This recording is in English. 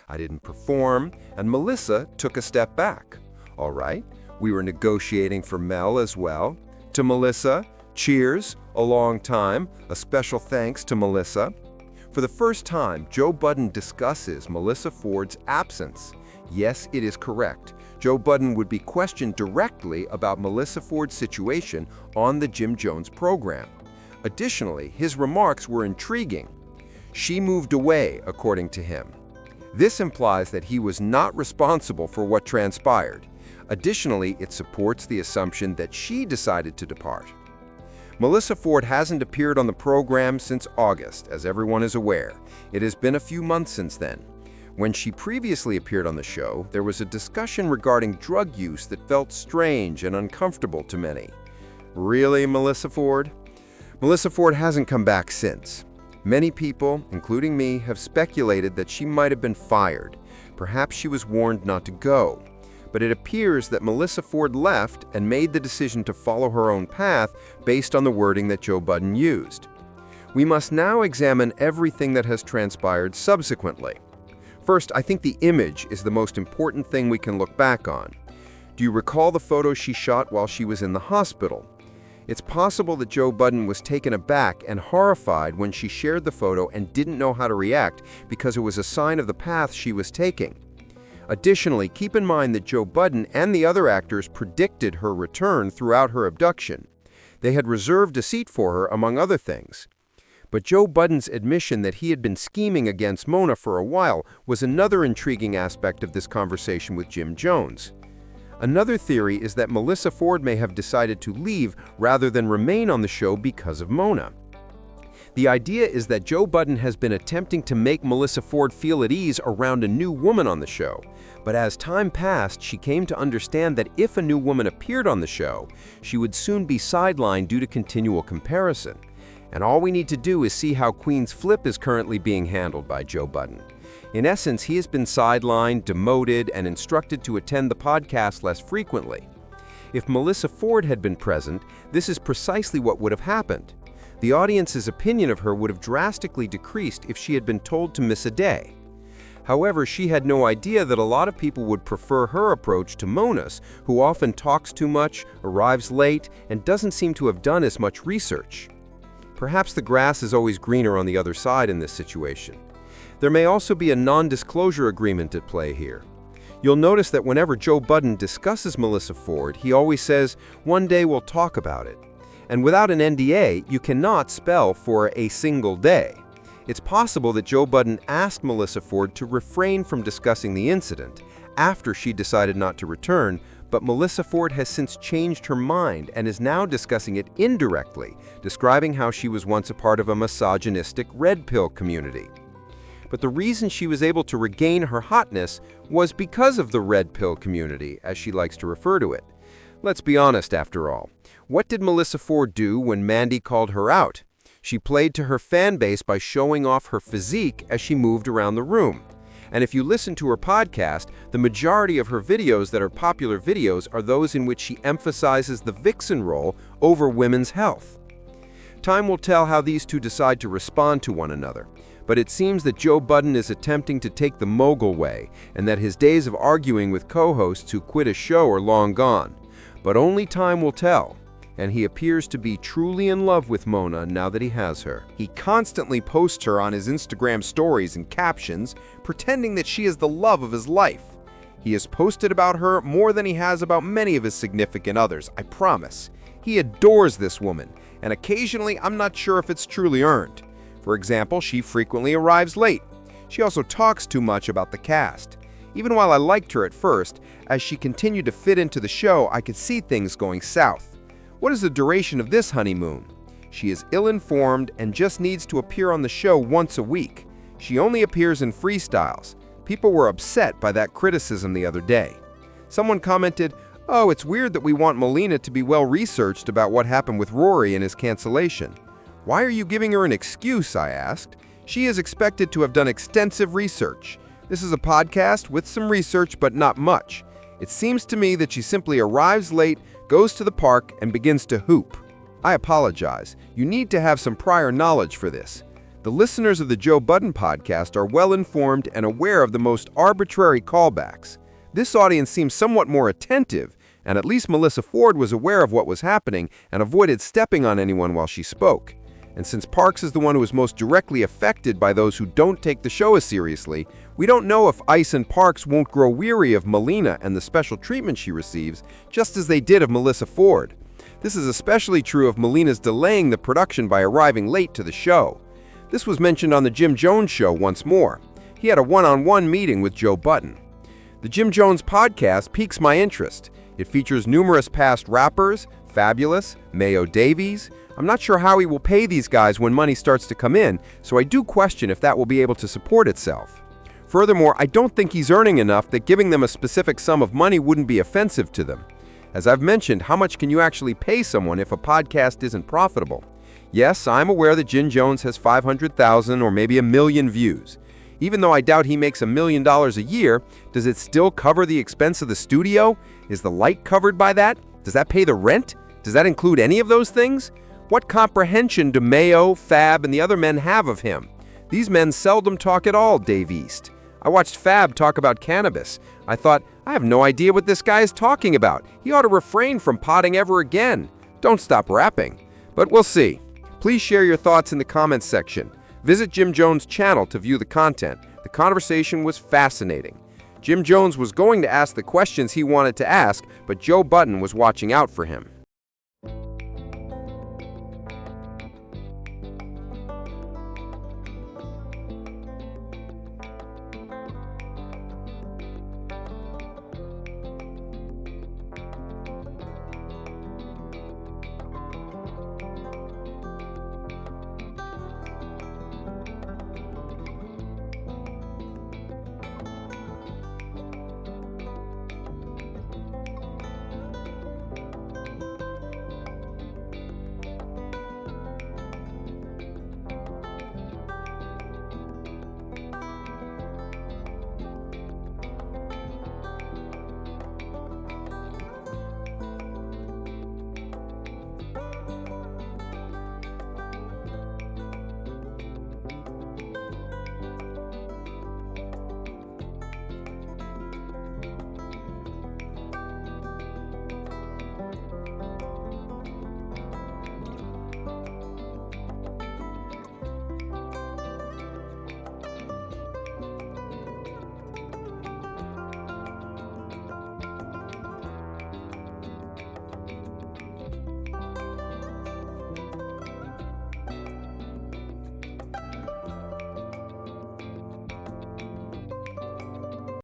I didn't perform, and Melyssa took a step back. All right, we were negotiating for Mel as well. To Melyssa, cheers, a long time, a special thanks to Melyssa. For the first time, Joe Budden discusses Melyssa Ford's absence. Yes, it is correct. Joe Budden would be questioned directly about Melyssa Ford's situation on the Jim Jones program. Additionally, his remarks were intriguing. She moved away, according to him. This implies that he was not responsible for what transpired. Additionally, it supports the assumption that she decided to depart. Melyssa Ford hasn't appeared on the program since August, as everyone is aware. It has been a few months since then. When she previously appeared on the show, there was a discussion regarding drug use that felt strange and uncomfortable to many. Really, Melyssa Ford? Melyssa Ford hasn't come back since. Many people, including me, have speculated that she might have been fired. Perhaps she was warned not to go. But it appears that Melyssa Ford left and made the decision to follow her own path based on the wording that Joe Budden used. We must now examine everything that has transpired subsequently. First, I think the image is the most important thing we can look back on. Do you recall the photo she shot while she was in the hospital? It's possible that Joe Budden was taken aback and horrified when she shared the photo and didn't know how to react because it was a sign of the path she was taking. Additionally, keep in mind that Joe Budden and the other actors predicted her return throughout her abduction. They had reserved a seat for her, among other things. But Joe Budden's admission that he had been scheming against Mona for a while was another intriguing aspect of this conversation with Jim Jones. Another theory is that Melyssa Ford may have decided to leave rather than remain on the show because of Mona. The idea is that Joe Budden has been attempting to make Melyssa Ford feel at ease around a new woman on the show. But as time passed, she came to understand that if a new woman appeared on the show, she would soon be sidelined due to continual comparison. And all we need to do is see how Queen's Flip is currently being handled by Joe Budden. In essence, he has been sidelined, demoted, and instructed to attend the podcast less frequently. If Melyssa Ford had been present, this is precisely what would have happened. The audience's opinion of her would have drastically decreased if she had been told to miss a day. However, she had no idea that a lot of people would prefer her approach to Mona's, who often talks too much, arrives late, and doesn't seem to have done as much research. Perhaps the grass is always greener on the other side in this situation. There may also be a non-disclosure agreement at play here. You'll notice that whenever Joe Budden discusses Melyssa Ford, he always says, "One day we'll talk about it." And without an NDA, you cannot spell for a single day. It's possible that Joe Budden asked Melyssa Ford to refrain from discussing the incident after she decided not to return, but Melyssa Ford has since changed her mind and is now discussing it indirectly, describing how she was once a part of a misogynistic red pill community. But the reason she was able to regain her hotness was because of the red pill community, as she likes to refer to it. Let's be honest, after all. What did Melyssa Ford do when Mandy called her out? She played to her fan base by showing off her physique as she moved around the room. And if you listen to her podcast, the majority of her videos that are popular videos are those in which she emphasizes the vixen role over women's health. Time will tell how these two decide to respond to one another. But it seems that Joe Budden is attempting to take the mogul way, and that his days of arguing with co-hosts who quit a show are long gone. But only time will tell, and he appears to be truly in love with Mona now that he has her. He constantly posts her on his Instagram stories and captions, pretending that she is the love of his life. He has posted about her more than he has about many of his significant others, I promise. He adores this woman, and occasionally I'm not sure if it's truly earned. For example, she frequently arrives late. She also talks too much about the cast. Even while I liked her at first, as she continued to fit into the show, I could see things going south. What is the duration of this honeymoon? She is ill-informed and just needs to appear on the show once a week. She only appears in freestyles. People were upset by that criticism the other day. Someone commented, "Oh, it's weird that we want Melina to be well-researched about what happened with Rory and his cancellation." "Why are you giving her an excuse?" I asked. "She is expected to have done extensive research. This is a podcast with some research, but not much. It seems to me that she simply arrives late, goes to the park, and begins to hoop. I apologize. You need to have some prior knowledge for this. The listeners of the Joe Budden podcast are well-informed and aware of the most arbitrary callbacks. This audience seems somewhat more attentive, and at least Melyssa Ford was aware of what was happening and avoided stepping on anyone while she spoke. And since Parks is the one who is most directly affected by those who don't take the show as seriously, we don't know if Ice and Parks won't grow weary of Melina and the special treatment she receives, just as they did of Melyssa Ford. This is especially true of Melina's delaying the production by arriving late to the show. This was mentioned on the Jim Jones Show once more. He had a one-on-one meeting with Joe Budden. The Jim Jones podcast piques my interest. It features numerous past rappers, Fabulous, Mayo Davies. I'm not sure how he will pay these guys when money starts to come in, so I do question if that will be able to support itself. Furthermore, I don't think he's earning enough that giving them a specific sum of money wouldn't be offensive to them. As I've mentioned, how much can you actually pay someone if a podcast isn't profitable? Yes, I'm aware that Jim Jones has 500,000 or maybe 1 million views. Even though I doubt he makes $1 million a year, does it still cover the expense of the studio? Is the light covered by that? Does that pay the rent? Does that include any of those things? What comprehension do Mayo, Fab, and the other men have of him? These men seldom talk at all, Dave East. I watched Fab talk about cannabis. I thought, I have no idea what this guy is talking about. He ought to refrain from potting ever again. Don't stop rapping. But we'll see. Please share your thoughts in the comments section. Visit Jim Jones' channel to view the content. The conversation was fascinating. Jim Jones was going to ask the questions he wanted to ask, but Joe Budden was watching out for him.